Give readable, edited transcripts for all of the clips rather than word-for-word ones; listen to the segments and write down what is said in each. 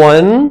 1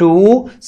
2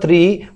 3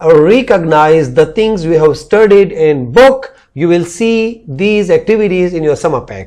recognize the things we have studied in book. You will see these activities in your summer pack.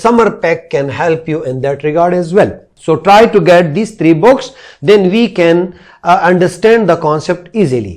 summer pack can help you in that regard as well. So try to get these 3 books, then we can understand the concept easily.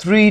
3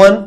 1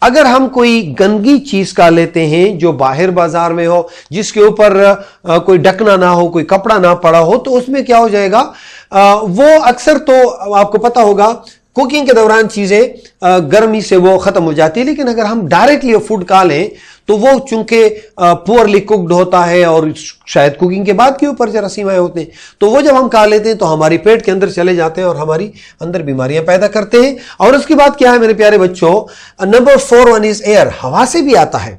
اگر ہم کوئی گندگی چیز کا لیتے ہیں جو باہر بازار میں ہو, جس کے اوپر کوئی ڈھکنا نہ ہو, کوئی کپڑا نہ پڑا ہو, تو اس میں کیا ہو جائے گا, وہ اکثر تو آپ کو پتا ہوگا کوکنگ کے دوران چیزیں گرمی سے وہ ختم ہو جاتی ہے. لیکن اگر ہم ڈائریکٹلی فوڈ کھا لیں تو وہ چونکہ پورلی کوکڈ ہوتا ہے اور شاید کوکنگ کے بعد کے اوپر جراثیم آئے ہوتے ہیں, تو وہ جب ہم کھا لیتے ہیں تو ہماری پیٹ کے اندر چلے جاتے ہیں اور ہماری اندر بیماریاں پیدا کرتے ہیں. اور اس کے بعد کیا ہے میرے پیارے بچوں, نمبر 4 از ایئر, ہوا سے بھی آتا ہے.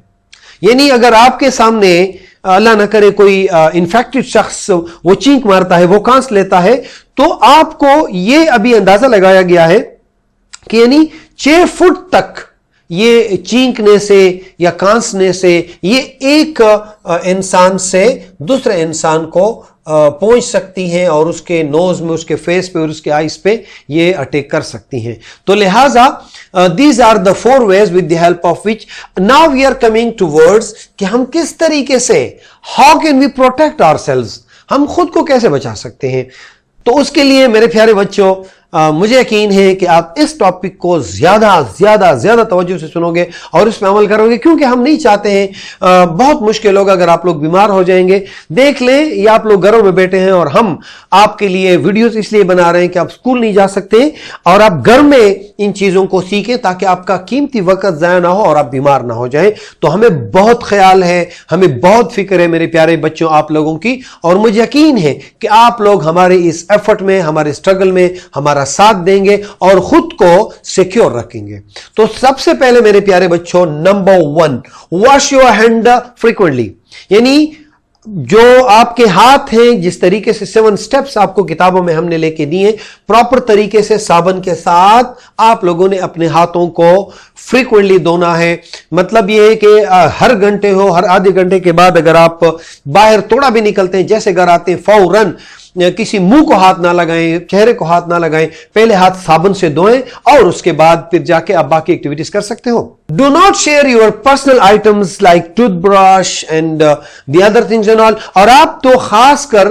یعنی اگر آپ کے سامنے اللہ نہ کرے کوئی انفیکٹڈ شخص وہ چینک مارتا ہے, وہ کانس لیتا ہے, تو آپ کو یہ ابھی اندازہ لگایا گیا ہے کہ یعنی 6 فٹ تک یہ چینکنے سے یا کانسنے سے یہ ایک انسان سے دوسرے انسان کو پہنچ سکتی ہیں اور اس کے نوز میں, اس کے فیس پہ اور اس کے آئیز پہ یہ اٹیک کر سکتی ہیں. تو لہٰذا these are the 4 ways with the help of which now we are coming towards کہ ہم کس طریقے سے how can we protect ourselves, ہم خود کو کیسے بچا سکتے ہیں. تو اس کے لیے میرے پیارے بچوں مجھے یقین ہے کہ آپ اس ٹاپک کو زیادہ توجہ سے سنو گے اور اس پہ عمل کرو گے, کیونکہ ہم نہیں چاہتے ہیں, بہت مشکل ہوگا اگر آپ لوگ بیمار ہو جائیں گے. دیکھ لیں یہ آپ لوگ گھروں میں بیٹھے ہیں اور ہم آپ کے لیے ویڈیوز اس لیے بنا رہے ہیں کہ آپ اسکول نہیں جا سکتے اور آپ گھر میں ان چیزوں کو سیکھیں تاکہ آپ کا قیمتی وقت ضائع نہ ہو اور آپ بیمار نہ ہو جائیں. تو ہمیں بہت خیال ہے, ہمیں بہت فکر ہے میرے پیارے بچوں آپ لوگوں کی, اور مجھے یقین ہے کہ آپ لوگ ہمارے اس ایفرٹ میں, ہمارے اسٹرگل میں ہمارا ساتھ دیں گے اور خود کو سیکیور رکھیں گے. تو سب سے پہلے میرے پیارے بچوں number 1, wash your hand frequently. یعنی جو آپ کے ہاتھ ہیں, جس طریقے سے 7 سٹیپس آپ کو کتابوں میں ہم نے لے کے دیے, پراپر طریقے سے صابن کے ساتھ آپ لوگوں نے اپنے ہاتھوں کو فریکوینٹلی دھونا ہے. مطلب یہ ہے کہ ہر گھنٹے ہو, ہر آدھے گھنٹے کے بعد اگر آپ باہر تھوڑا بھی نکلتے ہیں, جیسے گھر آتے ہیں فوراً کسی منہ کو ہاتھ نہ لگائیں, چہرے کو ہاتھ نہ لگائیں, پہلے ہاتھ صابن سے دھوئیں اور اس کے بعد پھر جا کے آپ باقی ایکٹیویٹیز کر سکتے ہو. Do not share your personal items like toothbrush and the other things and all. اور آپ تو خاص کر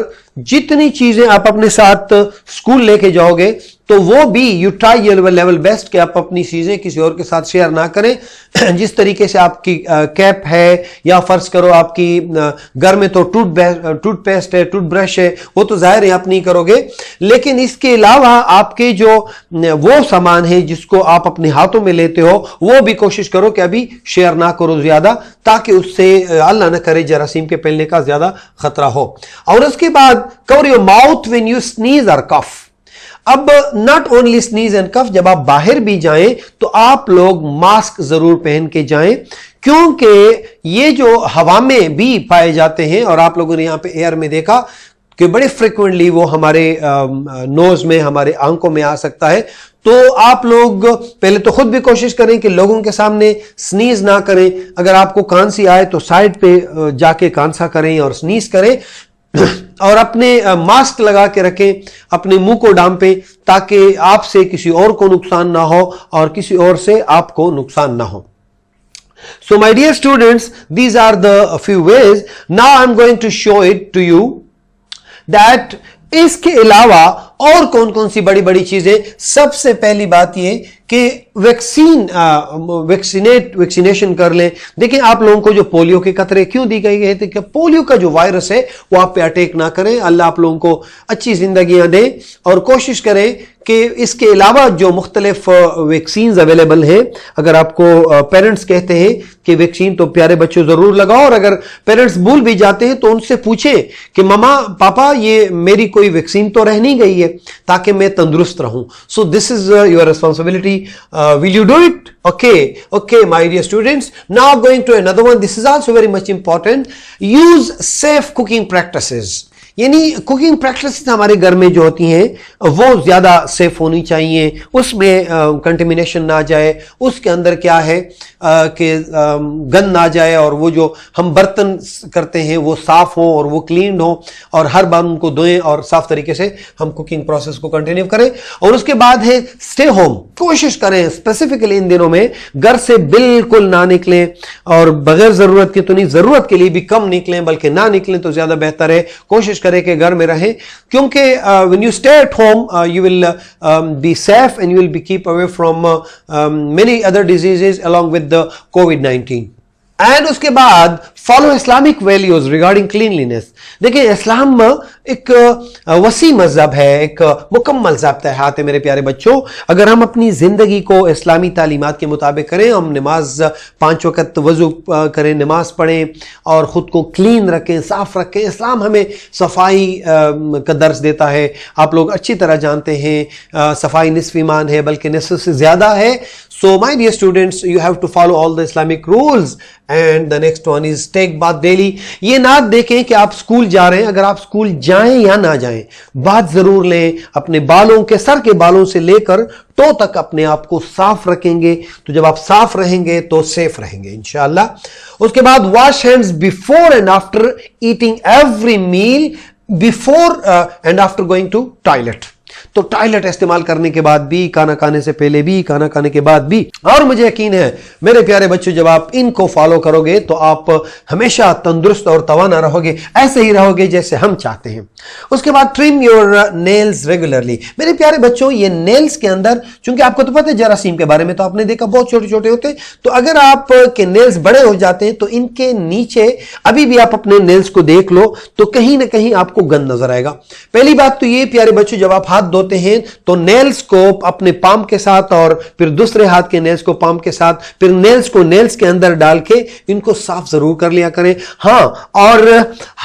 جتنی چیزیں آپ اپنے ساتھ اسکول لے کے جاؤ گے تو وہ بھی you try your level best کہ آپ اپنی چیزیں کسی اور کے ساتھ شیئر نہ کریں. جس طریقے سے آپ کی کیپ ہے یا فرض کرو آپ کی گھر میں تو ٹوتھ پیسٹ ہے, ٹوتھ برش ہے, وہ تو ظاہر ہے آپ نہیں کرو گے, لیکن اس کے علاوہ آپ کے جو وہ سامان ہے جس کو آپ اپنے ہاتھوں میں لیتے ہو وہ بھی کوشش کرو کہ ابھی شیئر نہ کرو زیادہ, تاکہ اس سے اللہ نہ کرے جراثیم کے پھیلنے کا زیادہ خطرہ ہو. اور اس کے بعد cover your mouth when you sneeze or cough. اب not only sneeze and cough, جب آپ باہر بھی جائیں تو آپ لوگ ماسک ضرور پہن کے جائیں, کیونکہ یہ جو ہوا میں بھی پائے جاتے ہیں اور آپ لوگوں نے یہاں پہ ایئر میں دیکھا کہ بڑے فریکوینٹلی وہ ہمارے نوز میں, ہمارے آنکھوں میں آ سکتا ہے. تو آپ لوگ پہلے تو خود بھی کوشش کریں کہ لوگوں کے سامنے سنیز نہ کریں. اگر آپ کو کھانسی آئے تو سائڈ پہ جا کے کانسا کریں اور سنیز کریں, اور اپنے ماسک لگا کے رکھیں اپنے منہ کو ڈھانپیں تاکہ آپ سے کسی اور کو نقصان نہ ہو اور کسی اور سے آپ کو نقصان نہ ہو. So my dear students, these are the few ways. Now I'm going to show it to you that اس کے علاوہ اور کون کون سی بڑی بڑی چیزیں. سب سے پہلی بات یہ کہ ویکسینیشن کر لیں. دیکھیں آپ لوگوں کو جو پولیو کے قطرے کیوں دی گئی ہے کہ پولیو کا جو وائرس ہے وہ آپ پہ اٹیک نہ کریں. اللہ آپ لوگوں کو اچھی زندگیاں دیں اور کوشش کریں کہ اس کے علاوہ جو مختلف ویکسینز اویلیبل ہیں, اگر آپ کو پیرنٹس کہتے ہیں کہ ویکسین تو پیارے بچوں ضرور لگاؤ, اور اگر پیرنٹس بھول بھی جاتے ہیں تو ان سے پوچھیں کہ ماما پاپا یہ میری کوئی ویکسین تو رہ نہیں گئی ہے تاکہ میں تندرست رہوں. So this is your responsibility. Will you do it? Okay, my dear students. Now going to another one. This is also very much important. Use safe cooking practices. یعنی کوکنگ پریکٹسز ہمارے گھر میں جو ہوتی ہیں وہ زیادہ سیف ہونی چاہیے, اس میں کنٹیمنیشن نہ جائے, اس کے اندر کیا ہے کہ گند نہ جائے, اور وہ جو ہم برتن کرتے ہیں وہ صاف ہوں اور وہ کلینڈ ہوں, اور ہر بار ان کو دھوئیں اور صاف طریقے سے ہم کوکنگ پروسیس کو کنٹینیو کریں. اور اس کے بعد ہے اسٹے ہوم. کوشش کریں اسپیسیفکلی ان دنوں میں گھر سے بالکل نہ نکلیں, اور بغیر ضرورت کے تو نہیں, ضرورت کے لیے بھی کم نکلیں, بلکہ نہ نکلیں تو زیادہ بہتر ہے. کوشش کریں کہ گھر میں رہیں, کیونکہ when you stay at home you will be safe and you will be keep away from many other diseases along with the COVID-19. And اس کے بعد follow Islamic values regarding cleanliness. دیکھیں اسلام ایک وسیع مذہب ہے, ایک مکمل ضابطہ حیات ہے میرے پیارے بچوں. اگر ہم اپنی زندگی کو اسلامی تعلیمات کے مطابق کریں, ہم نماز 5 وقت وضو کریں, نماز پڑھیں اور خود کو کلین رکھیں, صاف رکھیں. اسلام ہمیں صفائی کا درس دیتا ہے. آپ لوگ اچھی طرح جانتے ہیں صفائی نصف ایمان ہے, بلکہ نصف سے زیادہ ہے. So my dear students, you have to follow all the Islamic rules. And the next one is take bath daily. یہ نہ دیکھیں کہ آپ سکول جا رہے ہیں, اگر آپ سکول جائیں یا نہ جائیں, بات ضرور لیں. اپنے بالوں کے, سر کے بالوں سے لے کر ٹو تک اپنے آپ کو صاف رکھیں گے, تو جب آپ صاف رہیں گے تو سیف رہیں گے انشاءاللہ. اس کے بعد wash hands before and after eating every meal, before and after going to toilet. تو ٹوائلٹ استعمال کرنے کے بعد بھی, کھانا کھانے سے پہلے بھی, کھانا کھانے کے بعد بھی. اور مجھے یقین ہے میرے پیارے بچوں, جب آپ ان کو فالو کرو گے تو آپ ہمیشہ تندرست اور توانا رہو گے, ایسے ہی رہو گے جیسے ہم چاہتے ہیں. اس کے بعد ٹرم یور نیلز ریگولرلی. میرے پیارے بچوں, یہ نیلز کے اندر, چونکہ آپ کو تو پتہ ہے جراثیم کے بارے میں تو آپ نے دیکھا بہت چھوٹے چھوٹے ہوتے ہیں, تو اگر آپ کے نیلز بڑے ہو جاتے ہیں تو ان کے نیچے ابھی بھی آپ اپنے نیلز کو دیکھ لو تو کہیں نہ کہیں آپ کو گند نظر آئے گا. پہلی بات تو یہ پیارے بچوں, جب آپ ہاتھ دھوتے ہیں تو نیلز کو اپنے پام کے ساتھ اور پھر دوسرے ہاتھ کے نیلز کو پام کے ساتھ, پھر نیلز کو نیلز کے اندر ڈال کے ان کو صاف ضرور کر لیا کریں. ہاں, اور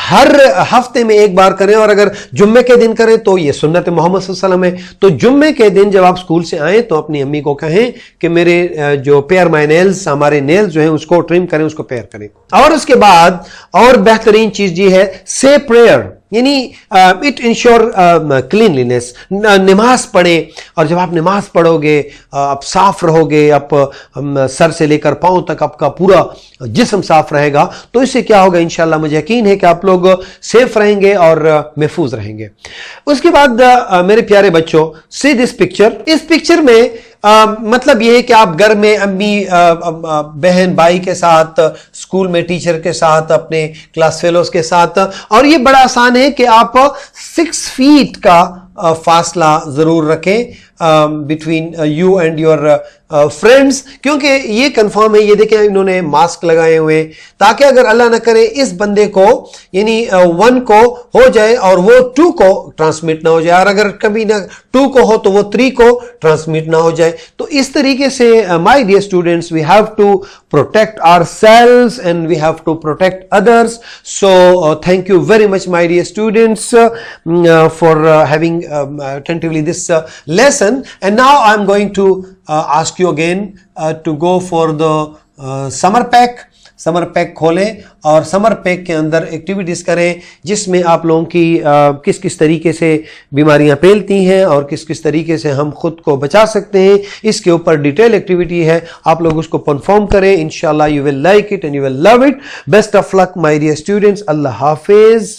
ہر ہفتے میں ایک بار کریں, اور اگر جمعے کے دن کریں تو یہ سنت محمد صلی اللہ علیہ وسلم ہے. تو جمعے کے دن جب آپ اسکول سے آئیں تو اپنی امی کو کہیں کہ میرے جو پیئر مائی نیلز, ہمارے نیلز جو ہیں اس کو ٹرم کریں, اس کو پیئر کریں. اور اس کے بعد اور بہترین چیز یہ ہے سے پریئر, یعنی اٹ انشور کلینلینس. نماز پڑھیں, اور جب آپ نماز پڑھو گے آپ صاف رہو گے, آپ سر سے لے کر پاؤں تک آپ کا پورا جسم صاف رہے گا, تو اس سے کیا ہوگا انشاءاللہ مجھے یقین ہے کہ آپ لوگ سیف رہیں گے اور محفوظ رہیں گے. اس کے بعد میرے پیارے بچوں, سی دس پکچر. اس پکچر میں مطلب یہ ہے کہ آپ گھر میں امی, بہن, بھائی کے ساتھ, اسکول میں ٹیچر کے ساتھ, اپنے کلاس فیلوز کے ساتھ, اور یہ بڑا آسان ہے کہ آپ 6 فیٹ کا فاصلہ ضرور رکھیں between you and your friends, کیونکہ یہ کنفرم ہے. یہ دیکھیں انہوں نے ماسک لگائے ہوئے, تاکہ اگر اللہ نہ کرے اس بندے کو یعنی 1 کو ہو جائے اور وہ 2 کو ٹرانسمٹ نہ ہو جائے, اور اگر کبھی نہ 2 کو ہو تو وہ 3 کو ٹرانسمٹ نہ ہو جائے. تو اس طریقے سے my dear students, we have to protect ourselves and we have to protect others. So thank you very much my dear students for having attentively this lesson. And now I'm going to ask you again to go for the summer pack. Summer pack کھولیں اور سمر pack کے اندر activities کریں, جس میں آپ لوگوں کی کس کس طریقے سے بیماریاں پھیلتی ہیں اور کس کس طریقے سے ہم خود کو بچا سکتے ہیں. اس کے اوپر ڈیٹیل ایکٹیویٹی ہے, آپ لوگ اس کو پرفارم کریں. انشاءاللہ you will like it and you will love it. Best of luck my dear students. اللہ حافظ.